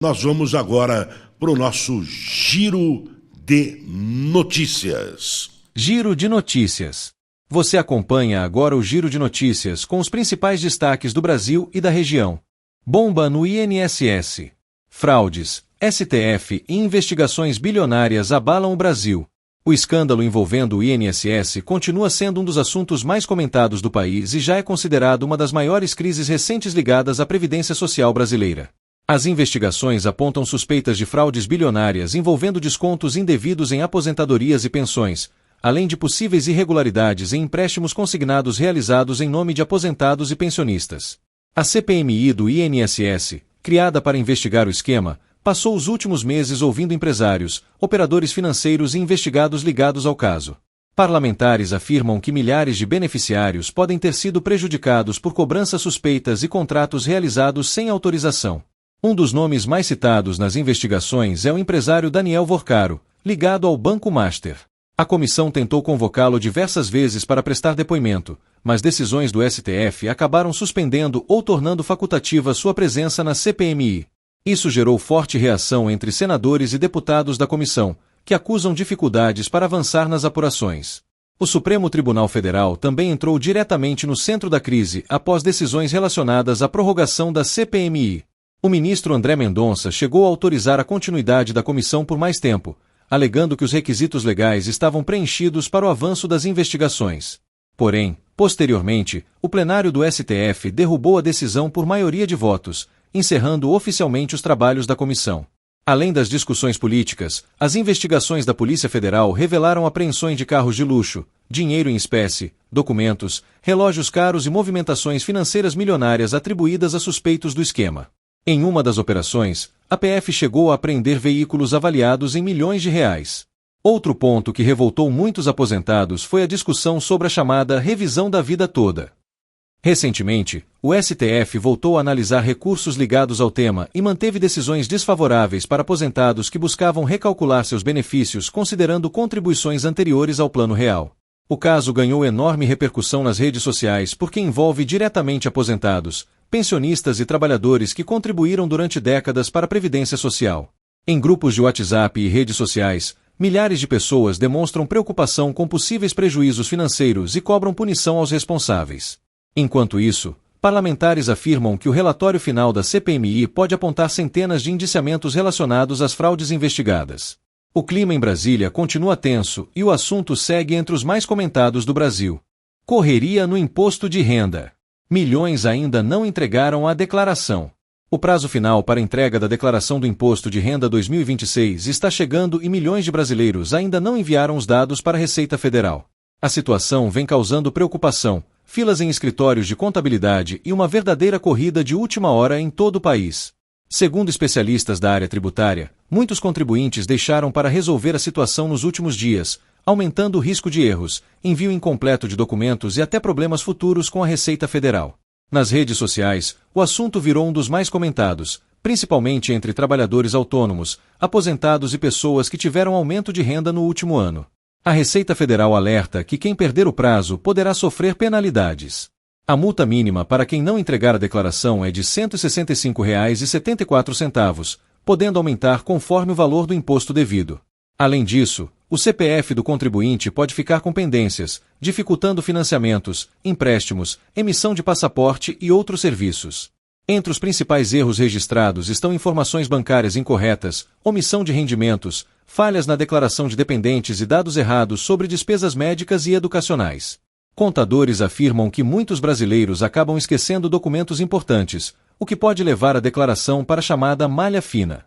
Nós vamos agora para o nosso Giro de Notícias. Giro de Notícias. Você acompanha agora o Giro de Notícias com os principais destaques do Brasil e da região. Bomba no INSS. Fraudes, STF e investigações bilionárias abalam o Brasil. O escândalo envolvendo o INSS continua sendo um dos assuntos mais comentados do país e já é considerado uma das maiores crises recentes ligadas à Previdência Social brasileira. As investigações apontam suspeitas de fraudes bilionárias envolvendo descontos indevidos em aposentadorias e pensões, além de possíveis irregularidades em empréstimos consignados realizados em nome de aposentados e pensionistas. A CPMI do INSS, criada para investigar o esquema, passou os últimos meses ouvindo empresários, operadores financeiros e investigados ligados ao caso. Parlamentares afirmam que milhares de beneficiários podem ter sido prejudicados por cobranças suspeitas e contratos realizados sem autorização. Um dos nomes mais citados nas investigações é o empresário Daniel Vorcaro, ligado ao Banco Master. A comissão tentou convocá-lo diversas vezes para prestar depoimento, mas decisões do STF acabaram suspendendo ou tornando facultativa sua presença na CPMI. Isso gerou forte reação entre senadores e deputados da comissão, que acusam dificuldades para avançar nas apurações. O Supremo Tribunal Federal também entrou diretamente no centro da crise após decisões relacionadas à prorrogação da CPMI. O ministro André Mendonça chegou a autorizar a continuidade da comissão por mais tempo, alegando que os requisitos legais estavam preenchidos para o avanço das investigações. Porém, posteriormente, o plenário do STF derrubou a decisão por maioria de votos, encerrando oficialmente os trabalhos da comissão. Além das discussões políticas, as investigações da Polícia Federal revelaram apreensões de carros de luxo, dinheiro em espécie, documentos, relógios caros e movimentações financeiras milionárias atribuídas a suspeitos do esquema. Em uma das operações, a PF chegou a apreender veículos avaliados em milhões de reais. Outro ponto que revoltou muitos aposentados foi a discussão sobre a chamada revisão da vida toda. Recentemente, o STF voltou a analisar recursos ligados ao tema e manteve decisões desfavoráveis para aposentados que buscavam recalcular seus benefícios considerando contribuições anteriores ao Plano Real. O caso ganhou enorme repercussão nas redes sociais porque envolve diretamente aposentados, pensionistas e trabalhadores que contribuíram durante décadas para a Previdência Social. Em grupos de WhatsApp e redes sociais, milhares de pessoas demonstram preocupação com possíveis prejuízos financeiros e cobram punição aos responsáveis. Enquanto isso, parlamentares afirmam que o relatório final da CPMI pode apontar centenas de indiciamentos relacionados às fraudes investigadas. O clima em Brasília continua tenso e o assunto segue entre os mais comentados do Brasil. Correria no imposto de renda. Milhões ainda não entregaram a declaração. O prazo final para entrega da declaração do Imposto de Renda 2026 está chegando e milhões de brasileiros ainda não enviaram os dados para a Receita Federal. A situação vem causando preocupação, filas em escritórios de contabilidade e uma verdadeira corrida de última hora em todo o país. Segundo especialistas da área tributária, muitos contribuintes deixaram para resolver a situação nos últimos dias, aumentando o risco de erros, envio incompleto de documentos e até problemas futuros com a Receita Federal. Nas redes sociais, o assunto virou um dos mais comentados, principalmente entre trabalhadores autônomos, aposentados e pessoas que tiveram aumento de renda no último ano. A Receita Federal alerta que quem perder o prazo poderá sofrer penalidades. A multa mínima para quem não entregar a declaração é de R$ 165,74, podendo aumentar conforme o valor do imposto devido. Além disso, o CPF do contribuinte pode ficar com pendências, dificultando financiamentos, empréstimos, emissão de passaporte e outros serviços. Entre os principais erros registrados estão informações bancárias incorretas, omissão de rendimentos, falhas na declaração de dependentes e dados errados sobre despesas médicas e educacionais. Contadores afirmam que muitos brasileiros acabam esquecendo documentos importantes, o que pode levar a declaração para a chamada malha fina.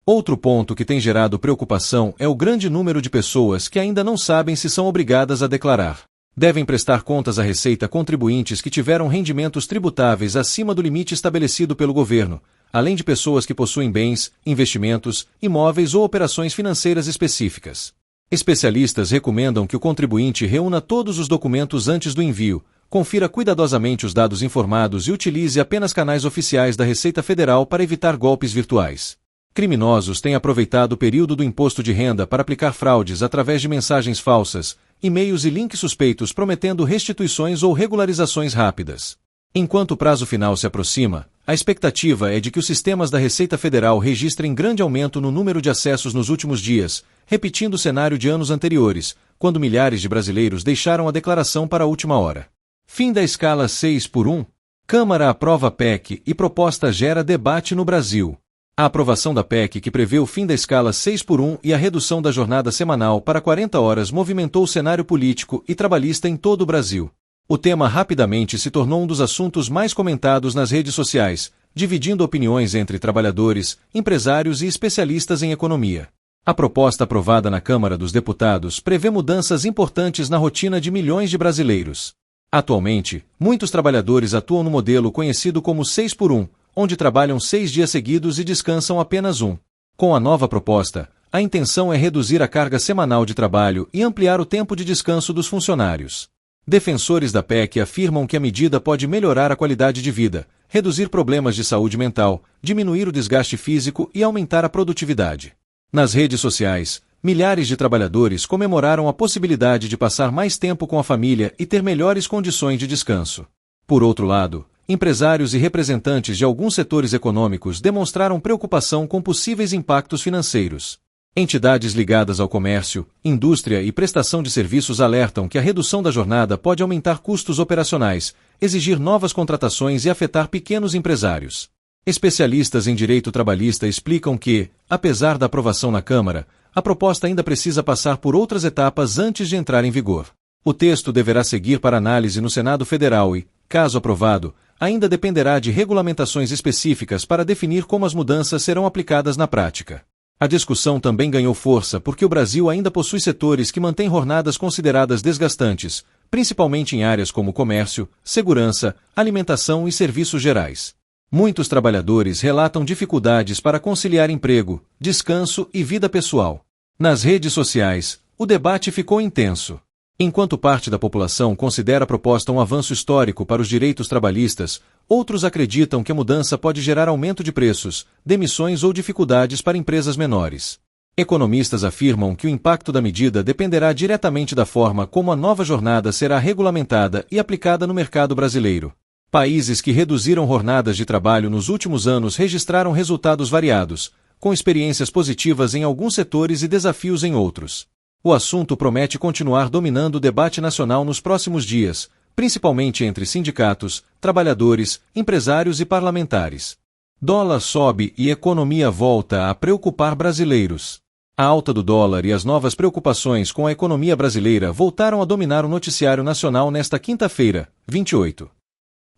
Outro ponto que tem gerado preocupação é o grande número de pessoas que ainda não sabem se são obrigadas a declarar. Devem prestar contas à Receita contribuintes que tiveram rendimentos tributáveis acima do limite estabelecido pelo governo, além de pessoas que possuem bens, investimentos, imóveis ou operações financeiras específicas. Especialistas recomendam que o contribuinte reúna todos os documentos antes do envio, confira cuidadosamente os dados informados e utilize apenas canais oficiais da Receita Federal para evitar golpes virtuais. Criminosos têm aproveitado o período do imposto de renda para aplicar fraudes através de mensagens falsas, e-mails e links suspeitos prometendo restituições ou regularizações rápidas. Enquanto o prazo final se aproxima, a expectativa é de que os sistemas da Receita Federal registrem grande aumento no número de acessos nos últimos dias, repetindo o cenário de anos anteriores, quando milhares de brasileiros deixaram a declaração para a última hora. Fim da escala 6x1. Câmara aprova PEC e proposta gera debate no Brasil. A aprovação da PEC, que prevê o fim da escala 6x1 e a redução da jornada semanal para 40 horas, movimentou o cenário político e trabalhista em todo o Brasil. O tema rapidamente se tornou um dos assuntos mais comentados nas redes sociais, dividindo opiniões entre trabalhadores, empresários e especialistas em economia. A proposta aprovada na Câmara dos Deputados prevê mudanças importantes na rotina de milhões de brasileiros. Atualmente, muitos trabalhadores atuam no modelo conhecido como 6x1, onde trabalham 6 dias seguidos e descansam apenas um. Com a nova proposta, a intenção é reduzir a carga semanal de trabalho e ampliar o tempo de descanso dos funcionários. Defensores da PEC afirmam que a medida pode melhorar a qualidade de vida, reduzir problemas de saúde mental, diminuir o desgaste físico e aumentar a produtividade. Nas redes sociais, milhares de trabalhadores comemoraram a possibilidade de passar mais tempo com a família e ter melhores condições de descanso. Por outro lado, empresários e representantes de alguns setores econômicos demonstraram preocupação com possíveis impactos financeiros. Entidades ligadas ao comércio, indústria e prestação de serviços alertam que a redução da jornada pode aumentar custos operacionais, exigir novas contratações e afetar pequenos empresários. Especialistas em direito trabalhista explicam que, apesar da aprovação na Câmara, a proposta ainda precisa passar por outras etapas antes de entrar em vigor. O texto deverá seguir para análise no Senado Federal e, caso aprovado, ainda dependerá de regulamentações específicas para definir como as mudanças serão aplicadas na prática. A discussão também ganhou força porque o Brasil ainda possui setores que mantêm jornadas consideradas desgastantes, principalmente em áreas como comércio, segurança, alimentação e serviços gerais. Muitos trabalhadores relatam dificuldades para conciliar emprego, descanso e vida pessoal. Nas redes sociais, o debate ficou intenso. Enquanto parte da população considera a proposta um avanço histórico para os direitos trabalhistas, outros acreditam que a mudança pode gerar aumento de preços, demissões ou dificuldades para empresas menores. Economistas afirmam que o impacto da medida dependerá diretamente da forma como a nova jornada será regulamentada e aplicada no mercado brasileiro. Países que reduziram jornadas de trabalho nos últimos anos registraram resultados variados, com experiências positivas em alguns setores e desafios em outros. O assunto promete continuar dominando o debate nacional nos próximos dias, principalmente entre sindicatos, trabalhadores, empresários e parlamentares. Dólar sobe e economia volta a preocupar brasileiros. A alta do dólar e as novas preocupações com a economia brasileira voltaram a dominar o noticiário nacional nesta quinta-feira, 28.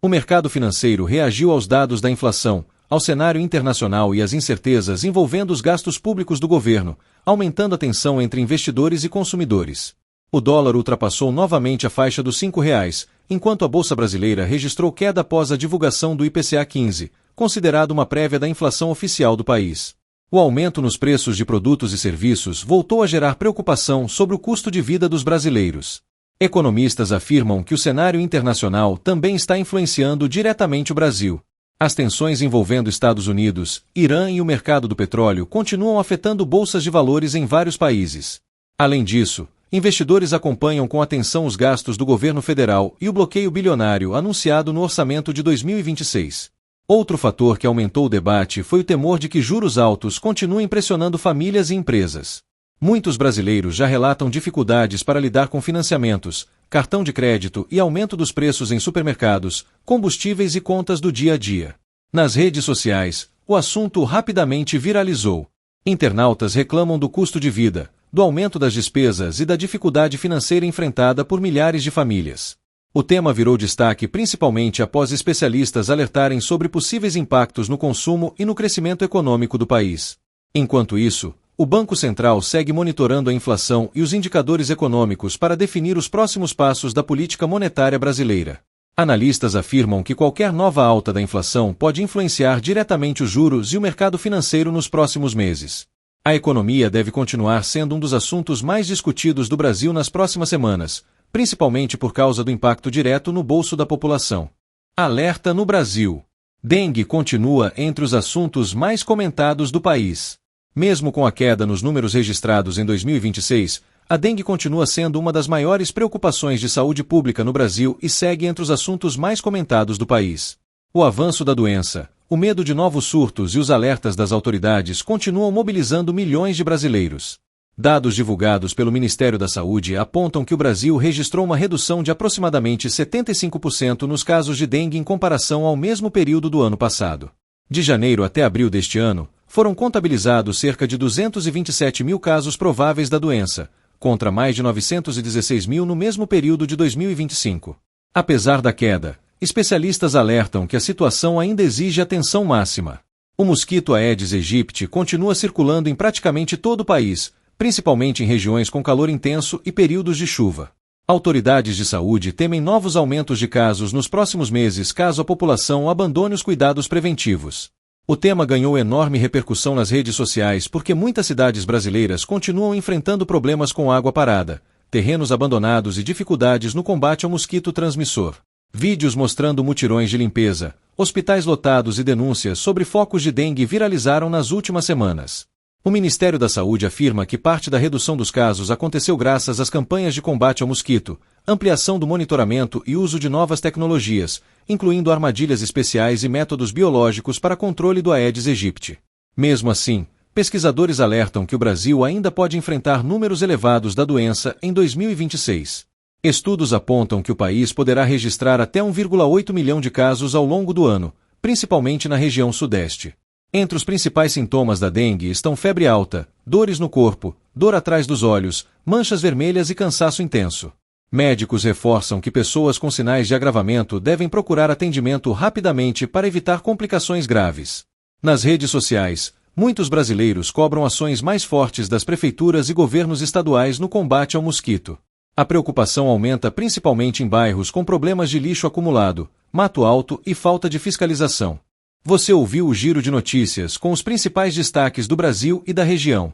O mercado financeiro reagiu aos dados da inflação, ao cenário internacional e às incertezas envolvendo os gastos públicos do governo, aumentando a tensão entre investidores e consumidores. O dólar ultrapassou novamente a faixa dos R$5, enquanto a Bolsa Brasileira registrou queda após a divulgação do IPCA 15, considerado uma prévia da inflação oficial do país. O aumento nos preços de produtos e serviços voltou a gerar preocupação sobre o custo de vida dos brasileiros. Economistas afirmam que o cenário internacional também está influenciando diretamente o Brasil. As tensões envolvendo Estados Unidos, Irã e o mercado do petróleo continuam afetando bolsas de valores em vários países. Além disso, investidores acompanham com atenção os gastos do governo federal e o bloqueio bilionário anunciado no orçamento de 2026. Outro fator que aumentou o debate foi o temor de que juros altos continuem pressionando famílias e empresas. Muitos brasileiros já relatam dificuldades para lidar com financiamentos, cartão de crédito e aumento dos preços em supermercados, combustíveis e contas do dia a dia. Nas redes sociais, o assunto rapidamente viralizou. Internautas reclamam do custo de vida, do aumento das despesas e da dificuldade financeira enfrentada por milhares de famílias. O tema virou destaque principalmente após especialistas alertarem sobre possíveis impactos no consumo e no crescimento econômico do país. Enquanto isso, o Banco Central segue monitorando a inflação e os indicadores econômicos para definir os próximos passos da política monetária brasileira. Analistas afirmam que qualquer nova alta da inflação pode influenciar diretamente os juros e o mercado financeiro nos próximos meses. A economia deve continuar sendo um dos assuntos mais discutidos do Brasil nas próximas semanas, principalmente por causa do impacto direto no bolso da população. Alerta no Brasil. Dengue continua entre os assuntos mais comentados do país. Mesmo com a queda nos números registrados em 2026, a dengue continua sendo uma das maiores preocupações de saúde pública no Brasil e segue entre os assuntos mais comentados do país. O avanço da doença, o medo de novos surtos e os alertas das autoridades continuam mobilizando milhões de brasileiros. Dados divulgados pelo Ministério da Saúde apontam que o Brasil registrou uma redução de aproximadamente 75% nos casos de dengue em comparação ao mesmo período do ano passado. De janeiro até abril deste ano, foram contabilizados cerca de 227 mil casos prováveis da doença, contra mais de 916 mil no mesmo período de 2025. Apesar da queda, especialistas alertam que a situação ainda exige atenção máxima. O mosquito Aedes aegypti continua circulando em praticamente todo o país, principalmente em regiões com calor intenso e períodos de chuva. Autoridades de saúde temem novos aumentos de casos nos próximos meses caso a população abandone os cuidados preventivos. O tema ganhou enorme repercussão nas redes sociais porque muitas cidades brasileiras continuam enfrentando problemas com água parada, terrenos abandonados e dificuldades no combate ao mosquito transmissor. Vídeos mostrando mutirões de limpeza, hospitais lotados e denúncias sobre focos de dengue viralizaram nas últimas semanas. O Ministério da Saúde afirma que parte da redução dos casos aconteceu graças às campanhas de combate ao mosquito, ampliação do monitoramento e uso de novas tecnologias, incluindo armadilhas especiais e métodos biológicos para controle do Aedes aegypti. Mesmo assim, pesquisadores alertam que o Brasil ainda pode enfrentar números elevados da doença em 2026. Estudos apontam que o país poderá registrar até 1,8 milhão de casos ao longo do ano, principalmente na região sudeste. Entre os principais sintomas da dengue estão febre alta, dores no corpo, dor atrás dos olhos, manchas vermelhas e cansaço intenso. Médicos reforçam que pessoas com sinais de agravamento devem procurar atendimento rapidamente para evitar complicações graves. Nas redes sociais, muitos brasileiros cobram ações mais fortes das prefeituras e governos estaduais no combate ao mosquito. A preocupação aumenta principalmente em bairros com problemas de lixo acumulado, mato alto e falta de fiscalização. Você ouviu o Giro de Notícias com os principais destaques do Brasil e da região.